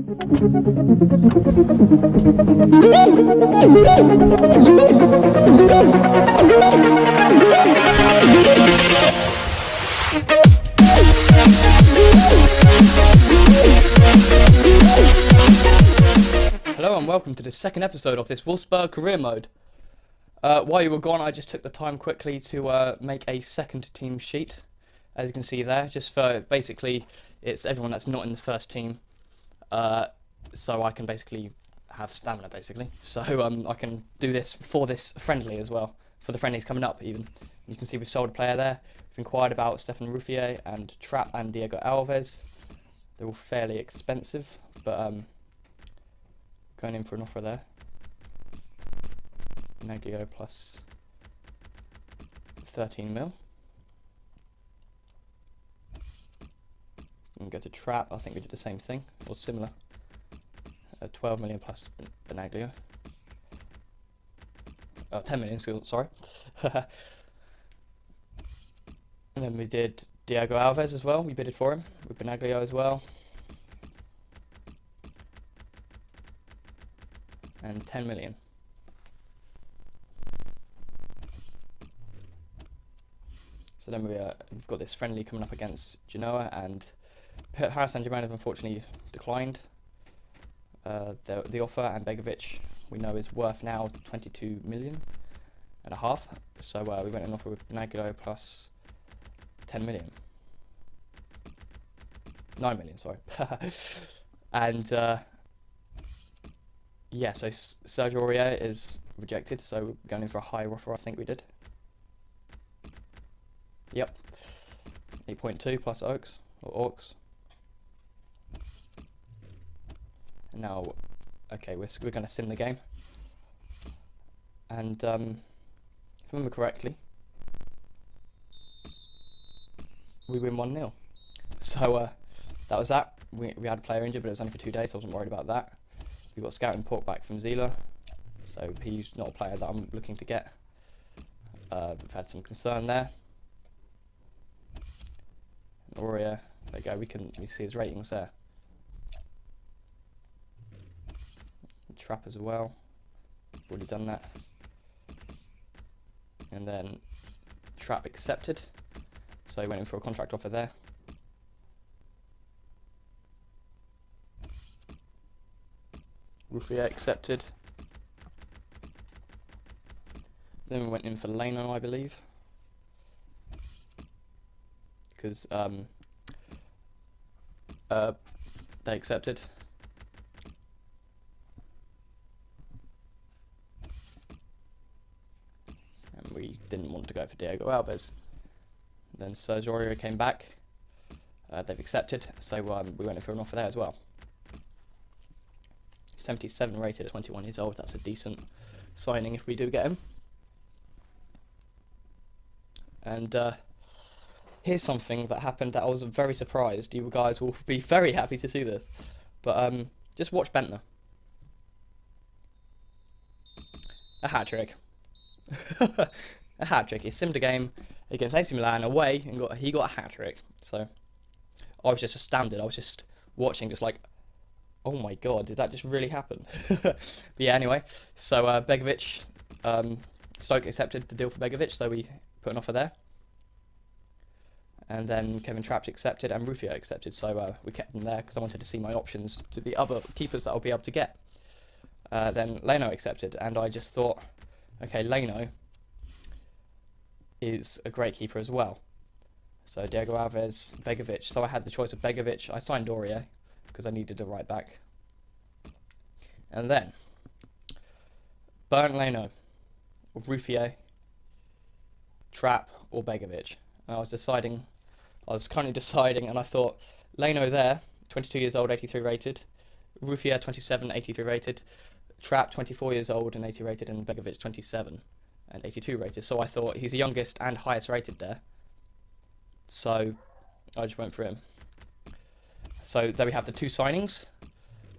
Hello and welcome to the second episode of this Wolfsburg career mode. While you were gone, I just took the time quickly to make a second team sheet, as you can see there, just for basically it's everyone that's not in the first team, so I can basically have stamina basically. So I can do this for this friendly as well, for the friendlies coming up even. You can see we've sold a player there. We've inquired about Stefan Ruffier and Trapp and Diego Alves. They're all fairly expensive, but going in for an offer there. Naglio plus 13 mil. And go to Trapp. I think we did the same thing or similar. 12 million plus Benaglio. Oh, 10 million, sorry. And then we did Diego Alves as well. We bidded for him with Benaglio as well. And 10 million. So then we've got this friendly coming up against Genoa, and Paris Saint-Germain have unfortunately declined the offer, and Begovic we know is worth now 22 million and a half. So we went an offer with Benaglio plus 10 million. 9 million, sorry. And yeah, so Sergio Aurier is rejected, so we're going in for a higher offer, I think we did. Yep, 8.2 plus Oaks, or Orcs. And now, okay, we're going to sim the game. And if I remember correctly, we win 1-0. So that was that. We had a player injured, but it was only for 2 days, so I wasn't worried about that. We've got scouting report back from Zila, so he's not a player that I'm looking to get. We've had some concern there. Aurier, there you go, we see his ratings there. Trapp as well, already done that. And then Trapp accepted, so he went in for a contract offer there. Ruffier accepted. Then we went in for Leno, I believe, because they accepted. And we didn't want to go for Diego Alves. Then Sergio Aurier came back. They've accepted, so we went in for an offer there as well. 77 rated at 21 years old. That's a decent signing if we do get him. And here's something that happened that I was very surprised. You guys will be very happy to see this. But just watch Betner. A hat-trick. A hat-trick. He simmed a game against AC Milan away and he got a hat-trick. So I was just astounded. I was just watching, just like, oh my god, did that just really happen? But yeah, anyway, so Begovic, Stoke accepted the deal for Begovic, so we put an offer there. And then Kevin Trapp accepted and Ruffier accepted, so we kept them there because I wanted to see my options to the other keepers that I'll be able to get. Then Leno accepted, and I just thought, okay, Leno is a great keeper as well. So Diego Alves, Begovic, so I had the choice of Begovic. I signed Aurier because I needed a right back. And then Bernd Leno, or Ruffier, Trapp, or Begovic. And I was currently deciding, and I thought Leno there, 22 years old, 83 rated, Ruffier 27, 83 rated, Trapp 24 years old and 80 rated, and Begovic 27 and 82 rated. So I thought he's the youngest and highest rated there. So I just went for him. So there we have the two signings,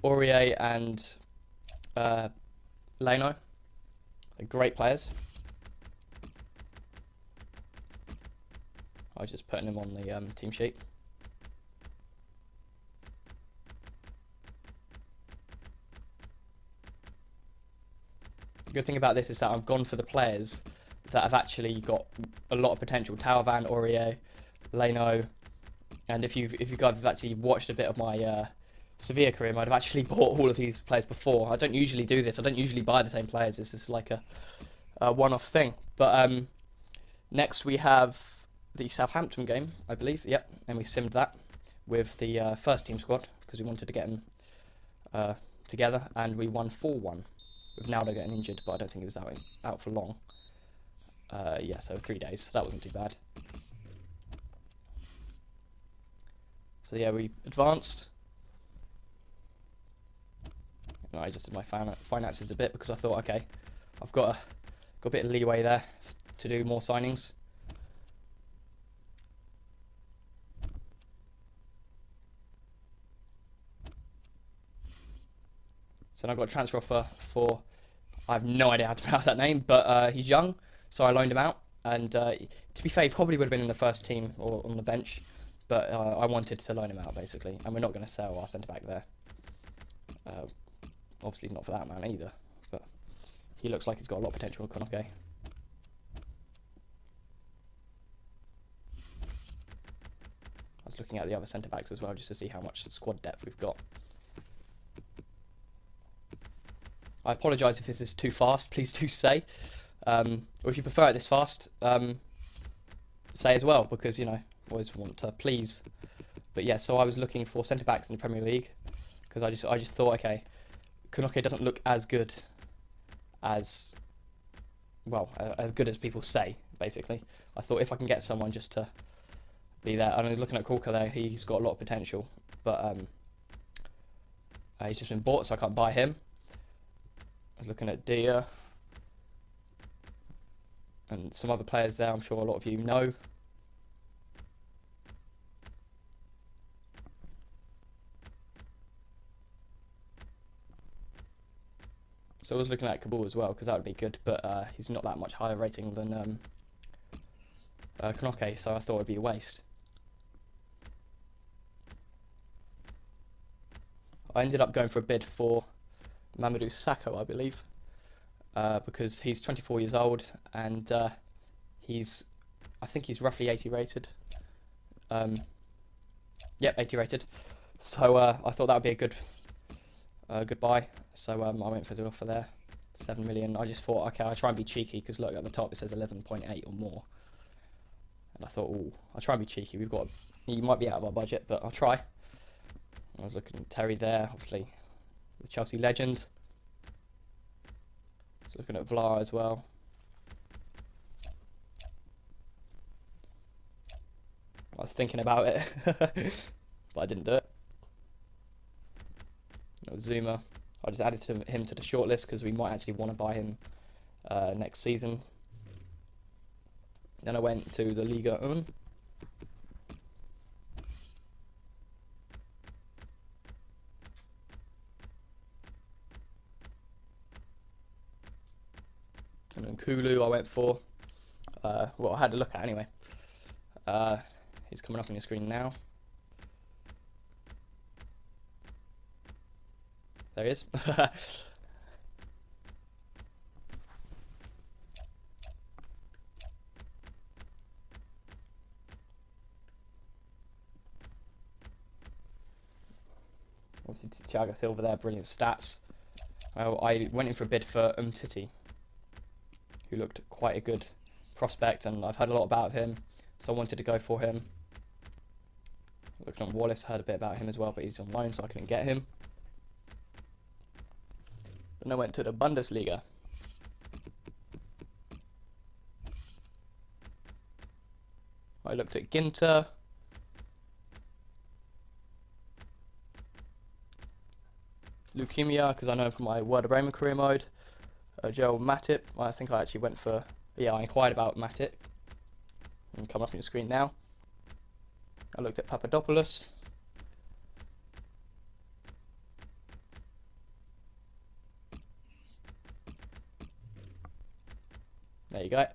Aurier and Leno. They're great players. I was just putting them on the team sheet. good thing about this is that I've gone for the players that have actually got a lot of potential. Taovan, Aurier, Leno, and if you guys have actually watched a bit of my Sevilla career, I'd have actually bought all of these players before. I don't usually do this. I don't usually buy the same players. This is like a one-off thing. But next we have the Southampton game, I believe. Yep, and we simmed that with the first team squad because we wanted to get them together, and we won 4-1 with Naldo getting injured, but I don't think he was out for long. Yeah, so 3 days. So that wasn't too bad. So yeah, we advanced. And I just did my finances a bit because I thought, okay, I've got a bit of leeway there to do more signings. So then I got a transfer offer for, I have no idea how to pronounce that name, but he's young, so I loaned him out. And to be fair, he probably would have been in the first team or on the bench, but I wanted to loan him out, basically. And we're not going to sell our centre-back there. Obviously not for that man either, but he looks like he's got a lot of potential, Konoke. I was looking at the other centre-backs as well, just to see how much squad depth we've got. I apologise if this is too fast, please do say. Or if you prefer it this fast, say as well, because, you know, always want to please. But yeah, so I was looking for centre-backs in the Premier League, because I just thought, okay, Konoke doesn't look as good as, well, as good as people say, basically. I thought if I can get someone just to be there, and I was looking at Corker there, he's got a lot of potential, but he's just been bought, so I can't buy him. I was looking at Dia and some other players there I'm sure a lot of you know. So I was looking at Kabul as well, because that would be good, but he's not that much higher rating than Konoke, so I thought it would be a waste. I ended up going for a bid for Mamadou Sakho, I believe, because he's 24 years old and I think he's roughly 80 rated. Yep, 80 rated. So I thought that would be a good buy. So I went for the offer there, 7 million. I just thought, okay, I'll try and be cheeky because look at the top it says 11.8 or more. And I thought, oh, I'll try and be cheeky. He might be out of our budget, but I'll try. I was looking at Terry there, obviously the Chelsea legend. I was looking at Vlar as well. I was thinking about it, but I didn't do it. No, Zuma. I just added him to the shortlist because we might actually want to buy him next season. Then I went to the Liga 1. And then Kulu I went for. Well, I had a look at anyway. He's coming up on your screen now. There he is. Obviously, Thiago Silva there, brilliant stats. I went in for a bid for Umtiti, who looked quite a good prospect, and I've heard a lot about him, so I wanted to go for him. Looking on Wallace, heard a bit about him as well, but he's on loan, so I couldn't get him. Then I went to the Bundesliga. I looked at Ginter. Leukemia, because I know him from my Werder Bremen career mode. Joel Matip. I think I actually went for, yeah, I inquired about Matip. And come up on your screen now. I looked at Papadopoulos. There you go.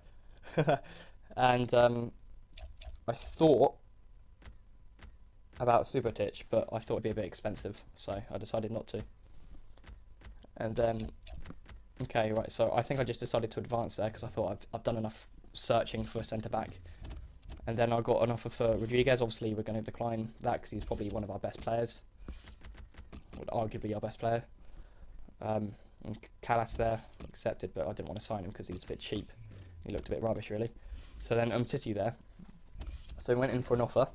And I thought about Subotic, but I thought it'd be a bit expensive, so I decided not to. And then Okay, right, so I think I just decided to advance there because I thought I've done enough searching for a centre-back. And then I got an offer for Rodriguez. Obviously, we're going to decline that because he's probably one of our best players. Arguably our best player. And Callas there, accepted, but I didn't want to sign him because he's a bit cheap. He looked a bit rubbish, really. So then Titi there. So we went in for an offer.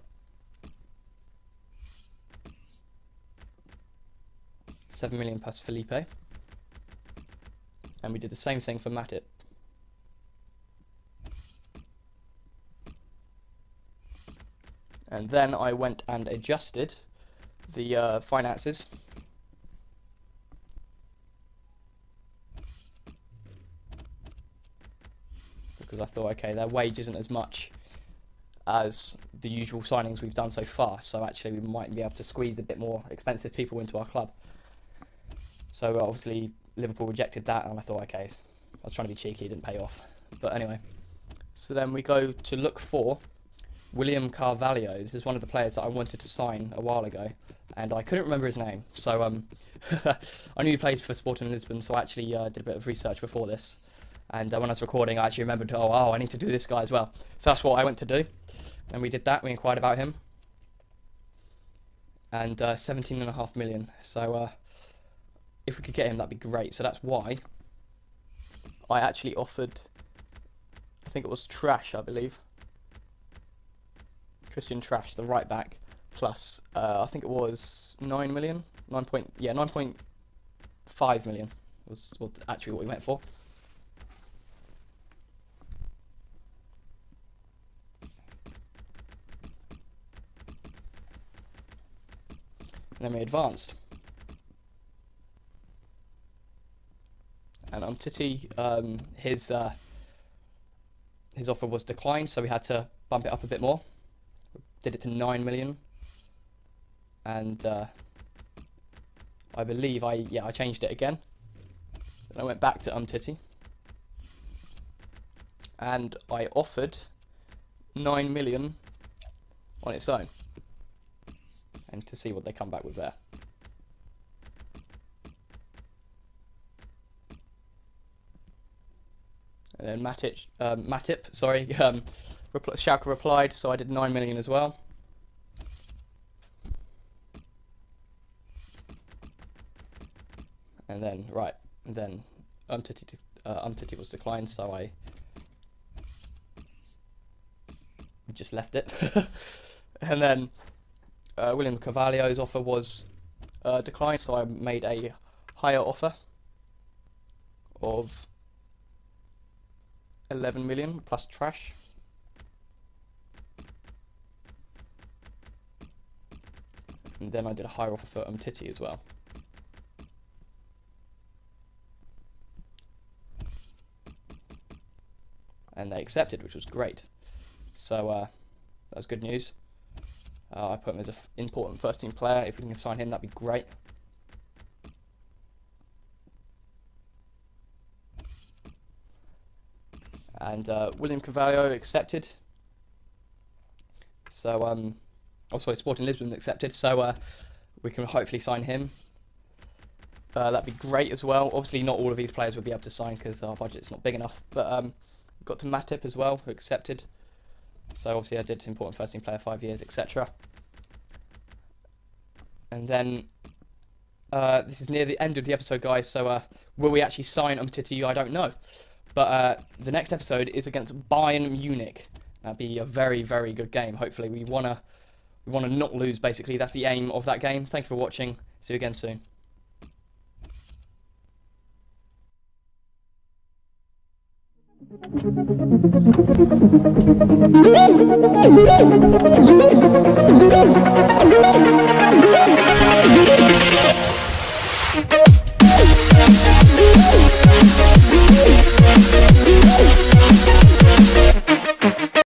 7 million plus Felipe. And we did the same thing for Matip. And then I went and adjusted the finances. Because I thought, okay, their wage isn't as much as the usual signings we've done so far. So actually we might be able to squeeze a bit more expensive people into our club. So obviously Liverpool rejected that, and I thought, okay, I was trying to be cheeky, it didn't pay off. But anyway, so then we go to look for William Carvalho. This is one of the players that I wanted to sign a while ago, and I couldn't remember his name. So I knew he played for Sporting Lisbon, so I actually did a bit of research before this. And when I was recording, I actually remembered, oh, I need to do this guy as well. So that's what I went to do, and we did that. We inquired about him, and 17.5 million. So if we could get him, that'd be great. So that's why I actually offered, I think it was Trash, I believe. Christian Trash, the right back, plus I think it was 9 million, 9.5 million was actually what we went for. And then we advanced. And Titi, his offer was declined, so we had to bump it up a bit more. Did it to 9 million, and I believe I changed it again. Then I went back to Titi, and I offered 9 million on its own, and to see what they come back with there. And then Matip, Schalke replied, so I did 9 million as well. And then, Titi was declined, so I just left it. And then William Carvalho's offer was declined, so I made a higher offer of 11 million plus Trash. And then I did a higher offer for Titi as well. And they accepted, which was great. So that was good news. I put him as an important first team player. If we can sign him, that'd be great. And William Carvalho accepted. So also Sporting Lisbon accepted. So we can hopefully sign him. That'd be great as well. Obviously, not all of these players would be able to sign because our budget's not big enough. But we got to Matip as well, who accepted. So obviously, I did important first team player, 5 years, etc. And then this is near the end of the episode, guys. So will we actually sign Titi? I don't know. But the next episode is against Bayern Munich. That'd be a very, very good game. Hopefully, we wanna not lose. Basically, that's the aim of that game. Thank you for watching. See you again soon.